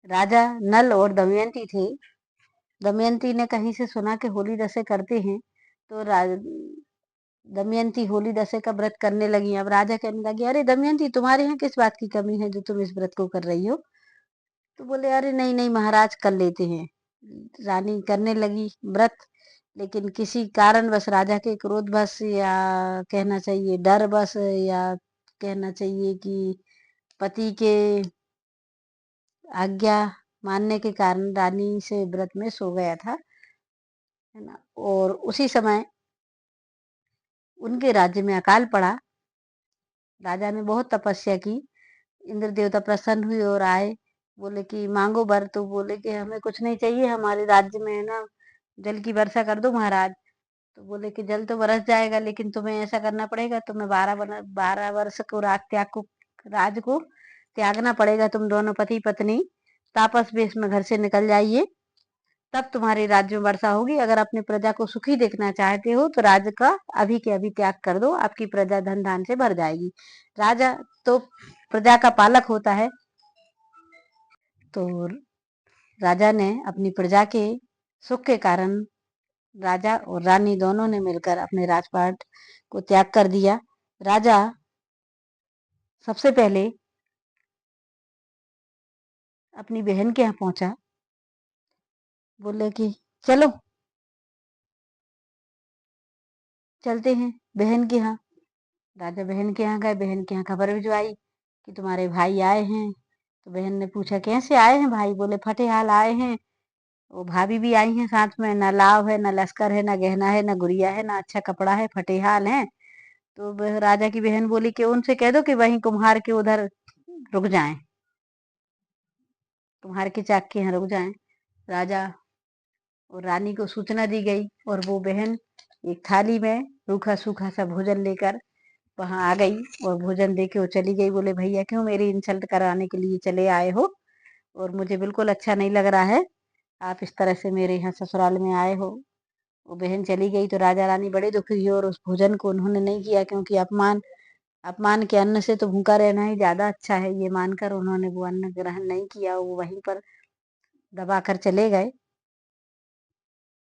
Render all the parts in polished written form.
राजा नल और दमयंती थे। दमयंती ने कहीं से सुना कि होली दशे करते हैं, तो दमयंती होली दशे का व्रत करने लगी। अब राजा कहने लगे, अरे दमयंती, तुम्हारे यहाँ किस बात की कमी है जो तुम इस व्रत को कर रही हो? तो बोले, अरे नहीं नहीं महाराज, कर लेते हैं। रानी करने लगी व्रत, लेकिन किसी कारणवश, राजा के क्रोधवश, या कहना चाहिए डर बस, या कहना चाहिए कि पति के आज्ञा मानने के कारण रानी से व्रत में सो गया था, है ना। और उसी समय उनके राज्य में अकाल पड़ा। राजा ने बहुत तपस्या की, इंद्र देवता प्रसन्न हुए और आए, बोले कि मांगो वर। तो बोले कि हमें कुछ नहीं चाहिए, हमारे राज्य में है ना जल की वर्षा कर दो महाराज। तो बोले कि जल तो बरस जाएगा, लेकिन तुम्हें ऐसा करना पड़ेगा, तुम्हें 12 वर्ष को राज को त्यागना पड़ेगा। तुम दोनों पति पत्नी तापस वेश में घर से निकल जाइए, तब तुम्हारे राज्य में वर्षा होगी। अगर अपनी प्रजा को सुखी देखना चाहते हो तो राज्य का अभी के अभी त्याग कर दो, आपकी प्रजा धन धान से भर जाएगी। राजा तो प्रजा का पालक होता है। तो राजा ने अपनी प्रजा के सुख के कारण राजा और रानी दोनों ने मिलकर अपने राजपाट को त्याग कर दिया। राजा सबसे पहले अपनी बहन के यहाँ पहुंचा, बोले कि चलो चलते हैं बहन के यहाँ। राजा बहन के यहाँ गए, बहन के यहाँ खबर भिजवाई कि तुम्हारे भाई आए हैं। तो बहन ने पूछा, कैसे आए हैं भाई? बोले, फटे हाल आए हैं। वो भाभी भी आई हैं साथ में, ना लाव है, ना लश्कर है, ना गहना है, ना गुड़िया है, ना अच्छा कपड़ा है, फटे हाल है। तो राजा की बहन बोली कि उनसे कह दो कि वहीं कुम्हार के उधर रुक जाएं, कुम्हार के चाक के यहाँ रुक जाएं। राजा और रानी को सूचना दी गई, और वो बहन एक थाली में रूखा सूखा सा भोजन लेकर वहां आ गई, और भोजन दे के वो चली गई। बोले, भैया क्यों मेरी इंसल्ट कराने के लिए चले आए हो? और मुझे बिल्कुल अच्छा नहीं लग रहा है, आप इस तरह से मेरे यहाँ ससुराल में आए हो। वो बहन चली गई तो राजा रानी बड़े दुखी हुए, और उस भोजन को उन्होंने नहीं किया, क्योंकि अपमान अपमान के अन्न से तो भूखा रहना ही ज्यादा अच्छा है, ये मानकर उन्होंने वो अन्न ग्रहण नहीं किया। वो वहीं पर दबा कर चले गए।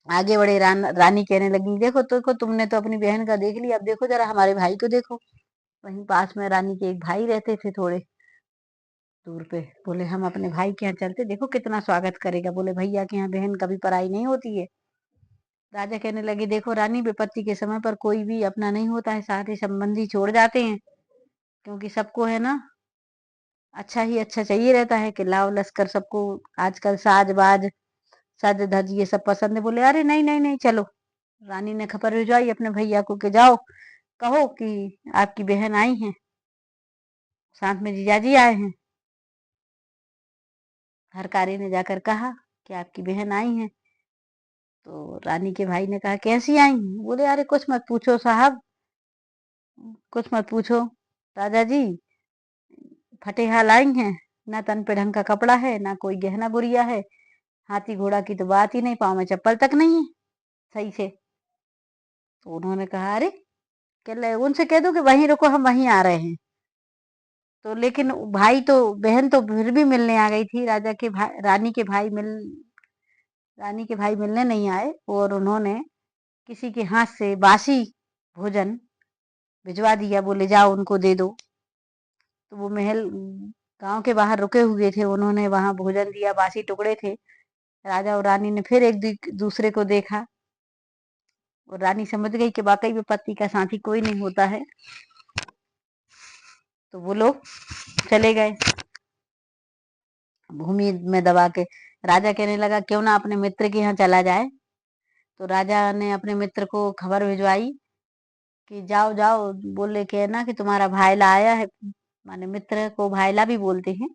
आगे बढ़े, रानी कहने लगी, देखो देखो, तुमने तो अपनी बहन का देख लिया, अब देखो जरा हमारे भाई को देखो। वहीं पास में रानी के एक भाई रहते थे थोड़े दूर पे। बोले, हम अपने भाई के यहाँ चलते, देखो कितना स्वागत करेगा। बोले, भैया के यहाँ बहन कभी पराई नहीं होती है। राजा कहने लगे, देखो रानी, विपत्ति के समय पर कोई भी अपना नहीं होता है, सारे संबंधी छोड़ जाते हैं, क्योंकि सबको है ना अच्छा ही अच्छा चाहिए रहता है, कि लाव लश्कर सबको आजकल साजबाज सज धज ये सब पसंद है। बोले, अरे नहीं नहीं नहीं, चलो। रानी ने खबर भिजवाई अपने भैया को कि जाओ कहो कि आपकी बहन आई है, साथ में जीजाजी आए हैं। हरकारी ने जाकर कहा कि आपकी बहन आई है। तो रानी के भाई ने कहा, कैसी आई हैं? बोले, अरे कुछ मत पूछो साहब, कुछ मत पूछो राजा जी, फटे हाल आई हैं। ना तन पे ढंग का कपड़ा है, ना कोई गहना गुड़िया है, हाथी घोड़ा की तो बात ही नहीं, पाँव में चप्पल तक नहीं है सही से। तो उन्होंने कहा, अरे उनसे कह दो कि वहीं रुको, हम वहीं आ रहे हैं। तो लेकिन भाई तो बहन तो फिर भी मिलने आ गई थी। रानी के भाई मिलने नहीं आए, और उन्होंने किसी के हाथ से बासी भोजन भिजवा दिया। बोले, जाओ उनको दे दो। तो वो महल गांव के बाहर रुके हुए थे, उन्होंने वहां भोजन दिया, बासी टुकड़े थे। राजा और रानी ने फिर एक दूसरे को देखा, और रानी समझ गई कि वाकई में पति का साथी कोई नहीं होता है। तो वो लोग चले गए भूमि में दबा के। राजा कहने लगा, क्यों ना अपने मित्र के यहाँ चला जाए। तो राजा ने अपने मित्र को खबर भिजवाई कि जाओ जाओ, बोले के ना कि तुम्हारा भाईला आया है, माने मित्र को भाईला भी बोलते हैं।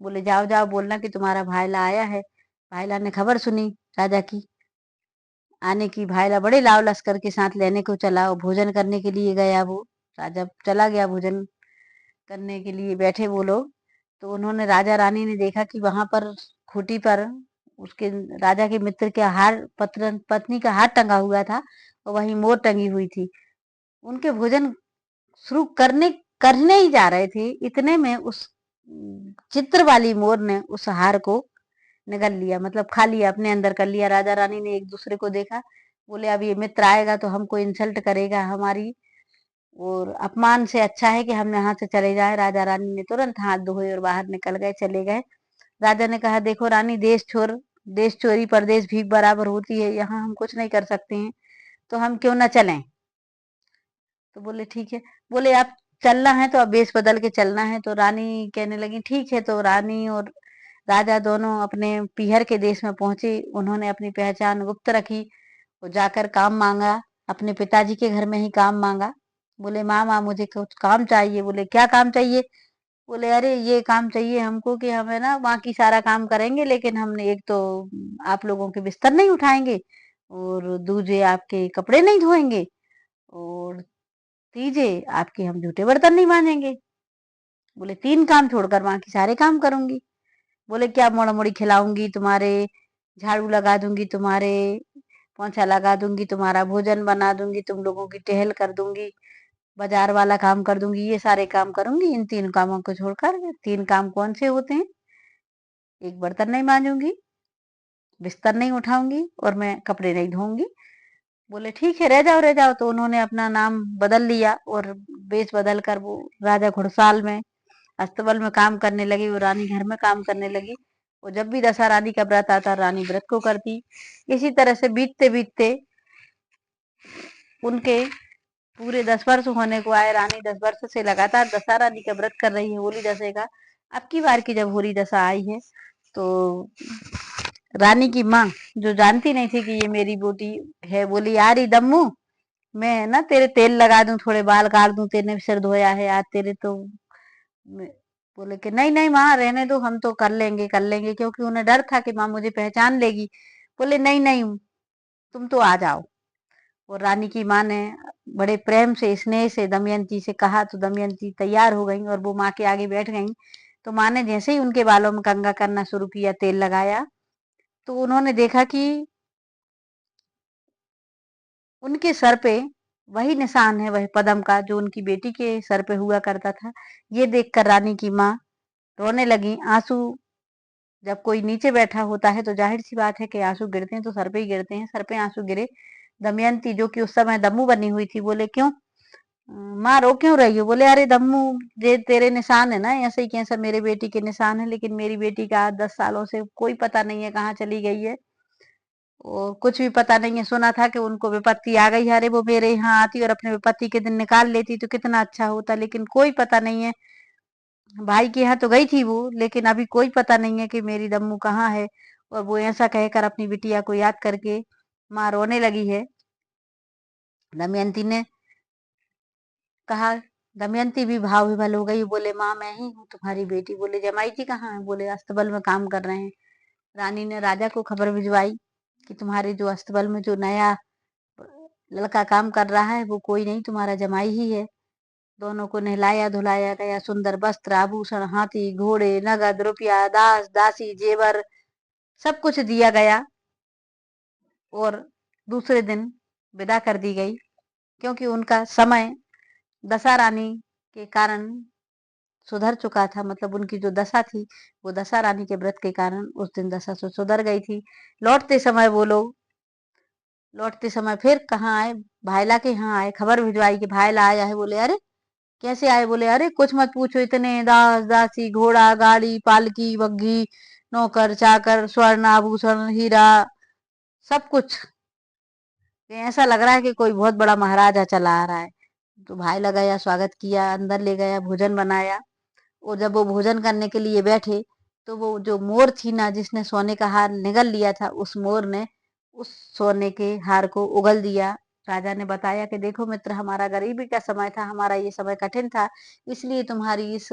बोले, जाओ जाओ बोलना कि तुम्हारा भाईला आया है। भाईला ने खबर सुनी राजा की आने की। भाईला बड़े लाव लश्कर के साथ लेने को चला, और भोजन करने के लिए गया वो। राजा चला गया भोजन करने के लिए, बैठे वो लोग। तो उन्होंने, राजा रानी ने देखा कि वहां पर खूंटी पर उसके राजा के मित्र के पत्नी का हाथ टंगा हुआ था, और वहीं मोर टंगी हुई थी। उनके भोजन शुरू करने करने ही जा रहे थे, इतने में उस चित्र वाली मोर ने उस हार को निगल लिया, मतलब खा लिया, अपने अंदर कर लिया। राजा रानी ने एक दूसरे को देखा, बोले अब ये मित्र आएगा तो हमको इंसल्ट करेगा हमारी, और अपमान से अच्छा है कि हम यहाँ से चले जाएं। राजा रानी ने तुरंत हाथ धोए और बाहर निकल गए, चले गए। राजा ने कहा देखो रानी, देश चोरी परदेश भीख बराबर होती है, यहाँ हम कुछ नहीं कर सकते हैं, तो हम क्यों ना चलें। तो बोले ठीक है। बोले आप चलना है तो अब वेश बदल के चलना है। तो रानी कहने लगी ठीक है। तो रानी और राजा दोनों अपने पीहर के देश में पहुंचे। उन्होंने अपनी पहचान गुप्त रखी और जाकर काम मांगा, अपने पिताजी के घर में ही काम मांगा। बोले मामा मुझे कुछ काम चाहिए। बोले क्या काम चाहिए। बोले अरे ये काम चाहिए हमको कि हमें ना बाकी सारा काम करेंगे, लेकिन हमने एक तो आप लोगों के बिस्तर नहीं उठाएंगे, और दूजे आपके कपड़े नहीं धोएंगे, और तीजे आपके हम झूठे बर्तन नहीं मांजेंगे। बोले 3 काम छोड़कर बाकी सारे काम करूंगी। बोले क्या मोड़ा मोड़ी खिलाऊंगी तुम्हारे, झाड़ू लगा दूंगी तुम्हारे, पोंछा लगा दूंगी, तुम्हारा भोजन बना दूंगी, तुम लोगों की टहल कर दूंगी, बाजार वाला काम कर दूंगी, ये सारे काम करूंगी। इन 3 कामों को छोड़कर 3 काम कौन से होते हैं, एक बर्तन नहीं मांजूंगी, बिस्तर नहीं उठाऊंगी, और मैं कपड़े नहीं धोऊंगी। बोले ठीक है, रह जाओ रह जाओ। तो उन्होंने अपना नाम बदल लिया और वेश बदल कर वो राजा घुड़साल में अस्तबल में काम करने लगी, वो रानी घर में काम करने लगी। और जब भी दशा रानी का व्रत आता, रानी व्रत को करती। इसी तरह से बीतते बीतते उनके पूरे 10 वर्ष होने को आए। रानी 10 वर्ष से लगातार दशा रानी का व्रत कर रही है, होली दशे का। अब की बार की जब होली दशा आई है, तो रानी की माँ, जो जानती नहीं थी कि ये मेरी बेटी है, बोली यार ही दम्मू, मैं ना तेरे तेल लगा दूं, थोड़े बाल काट दूं, तेने सिर धोया है आज तेरे तो। बोले कि नहीं नहीं माँ रहने दो, हम तो कर लेंगे, क्योंकि उन्हें डर था कि माँ मुझे पहचान लेगी। बोले नहीं नहीं, तुम तो आ जाओ। और रानी की माँ ने बड़े प्रेम से स्नेह से दमयंती से कहा, तो दमयंती तैयार हो गई और वो माँ के आगे बैठ गई। तो माँ ने जैसे ही उनके बालों में कंघा करना शुरू किया, तेल लगाया, तो उन्होंने देखा कि उनके सर पे वही निशान है, वही पदम का, जो उनकी बेटी के सर पे हुआ करता था। ये देखकर रानी की माँ रोने लगी। आंसू, जब कोई नीचे बैठा होता है तो जाहिर सी बात है कि आंसू गिरते हैं, तो सर पे ही गिरते हैं। सर पे आंसू गिरे। दमयंती, जो कि उस समय दम्मू बनी हुई थी, बोले क्यों माँ रो क्यों रही हो। बोले अरे दम्मू, ये तेरे निशान है ना, ऐसे ही कैसा मेरे बेटी के निशान है, लेकिन मेरी बेटी का आज 10 सालों से कोई पता नहीं है कहाँ चली गई है, और कुछ भी पता नहीं है। सुना था कि उनको विपत्ति आ गई है। अरे वो मेरे यहाँ आती और अपने विपत्ति के दिन निकाल लेती तो कितना अच्छा होता, लेकिन कोई पता नहीं है। भाई के यहाँ तो गई थी वो, लेकिन अभी कोई पता नहीं है कि मेरी दम्मू कहाँ है। और वो ऐसा कहकर अपनी बिटिया को याद करके माँ रोने लगी है। दमयंती ने कहा, दमयंती भी भाव विभल हो गई। बोले माँ मैं ही हूँ तुम्हारी बेटी। बोले जमाई जी कहाँ है। बोले अस्तबल में काम कर रहे हैं। रानी ने राजा को खबर भिजवाई कि तुम्हारे जो अस्तबल में जो नया लड़का काम कर रहा है, वो कोई नहीं, तुम्हारा जमाई ही है। दोनों को नहलाया धुलाया गया, सुंदर वस्त्र आभूषण, हाथी घोड़े, नगद रुपया, दास दासी जेवर, सब कुछ दिया गया। और दूसरे दिन विदा कर दी गई, क्योंकि उनका समय दशा रानी के कारण सुधर चुका था। मतलब उनकी जो दशा थी, वो दशा रानी के व्रत के कारण उस दिन दशा सुधर गई थी। लौटते समय वो लोग, लौटते समय फिर कहाँ आए, भाईला के यहाँ आए। खबर भिजवाई कि भाईला आया है। बोले अरे कैसे आए। बोले अरे कुछ मत पूछो, इतने दास दासी, घोड़ा गाड़ी, पालकी बग्घी, नौकर चाकर, स्वर्ण आभूषण, हीरा, सब कुछ, कि ऐसा लग रहा है कि कोई बहुत बड़ा महाराजा चला आ रहा है। तो भाई लगाया, स्वागत किया, अंदर ले गया, भोजन बनाया। और जब वो भोजन करने के लिए बैठे, तो वो जो मोर थी ना, जिसने सोने का हार निगल लिया था, उस मोर ने उस सोने के हार को उगल दिया। राजा ने बताया कि देखो मित्र, हमारा गरीबी का समय था, हमारा ये समय कठिन था, इसलिए तुम्हारी इस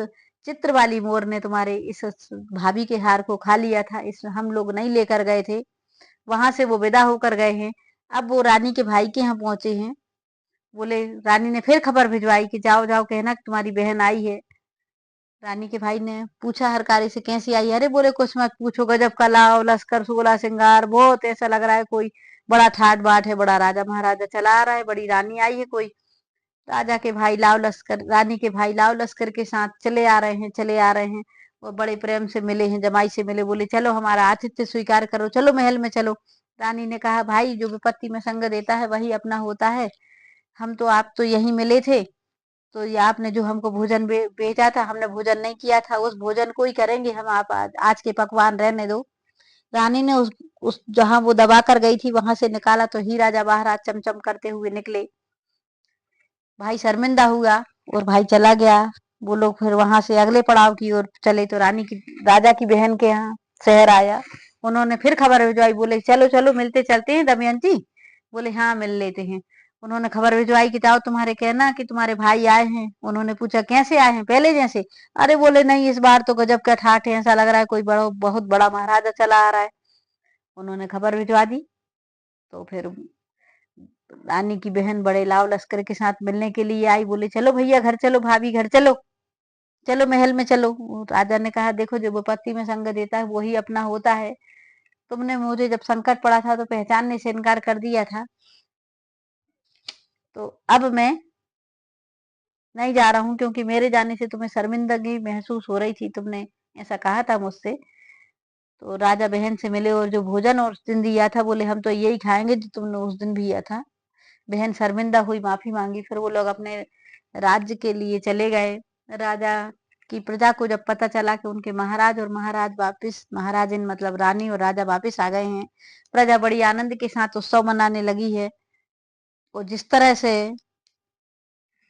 चित्र वाली मोर ने तुम्हारे इस भाभी के हार को खा लिया था। इस हम लोग नहीं लेकर गए थे। वहां से वो विदा होकर गए हैं। अब वो रानी के भाई के यहाँ पहुंचे हैं। बोले, रानी ने फिर खबर भिजवाई कि जाओ जाओ कहना कि तुम्हारी बहन आई है। रानी के भाई ने पूछा हरकारी से कैसी आई। अरे बोले कुछ मत पूछो, गजब का लाव लश्कर सोलह श्रृंगार, बहुत ऐसा लग रहा है कोई बड़ा ठाट बाट है, बड़ा राजा महाराजा चला आ रहा है, बड़ी रानी आई है कोई। राजा के भाई लाव लश्कर, रानी के भाई लाव लश्कर के साथ चले आ रहे हैं, चले आ रहे हैं। वो बड़े प्रेम से मिले हैं, जमाई से मिले, बोले चलो हमारा आतिथ्य स्वीकार करो, चलो महल में चलो। रानी ने कहा भाई जो विपत्ति में संग देता है वही अपना होता है। हम तो आप तो यहीं मिले थे, तो ये आपने जो हमको भोजन भेजा था, हमने भोजन नहीं किया था, उस भोजन को ही करेंगे हम। आप आज के पकवान रहने दो। रानी ने उस जहां वो दबा कर गई थी वहां से निकाला तो हीरा जवाहरात चमचम करते हुए निकले। भाई शर्मिंदा हुआ और भाई चला गया। वो लोग फिर वहां से अगले पड़ाव की ओर चले तो रानी की राजा की बहन के यहाँ शहर आया। उन्होंने फिर खबर भिजवाई, बोले चलो चलो मिलते चलते हैं दमयंती। बोले हाँ मिल लेते हैं। उन्होंने खबर भिजवाई कि जाओ तुम्हारे कहना कि तुम्हारे भाई आए हैं। उन्होंने पूछा कैसे आए हैं, पहले जैसे? अरे बोले नहीं, इस बार तो गजब का ठाठ है, ऐसा लग रहा है कोई बड़ा बहुत बड़ा महाराजा चला आ रहा है। उन्होंने खबर भिजवा दी। तो फिर रानी की बहन बड़े लाव लश्कर के साथ मिलने के लिए आई। बोले चलो भैया घर चलो, भाभी घर चलो, चलो महल में चलो। वो राजा ने कहा देखो जो विपत्ति में संग देता है वही अपना होता है। तुमने मुझे जब संकट पड़ा था तो पहचानने से इनकार कर दिया था, तो अब मैं नहीं जा रहा हूँ, क्योंकि मेरे जाने से तुम्हें शर्मिंदगी महसूस हो रही थी, तुमने ऐसा कहा था मुझसे। तो राजा बहन से मिले और जो भोजन उस दिन दिया था, बोले हम तो यही खाएंगे जो तुमने उस दिन दिया था। बहन शर्मिंदा हुई, माफी मांगी। फिर वो लोग अपने राज्य के लिए चले गए। राजा की प्रजा को जब पता चला कि उनके महाराज और महाराज वापिस, महाराजिन मतलब रानी और राजा वापिस आ गए हैं, प्रजा बड़ी आनंद के साथ उत्सव मनाने लगी है। और जिस तरह से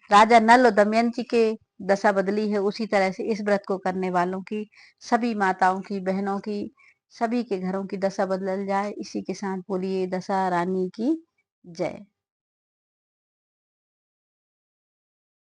राजा नल और दमयंती के दशा बदली है, उसी तरह से इस व्रत को करने वालों की, सभी माताओं की, बहनों की, सभी के घरों की दशा बदल जाए। इसी के साथ बोलिए दशा रानी की जय।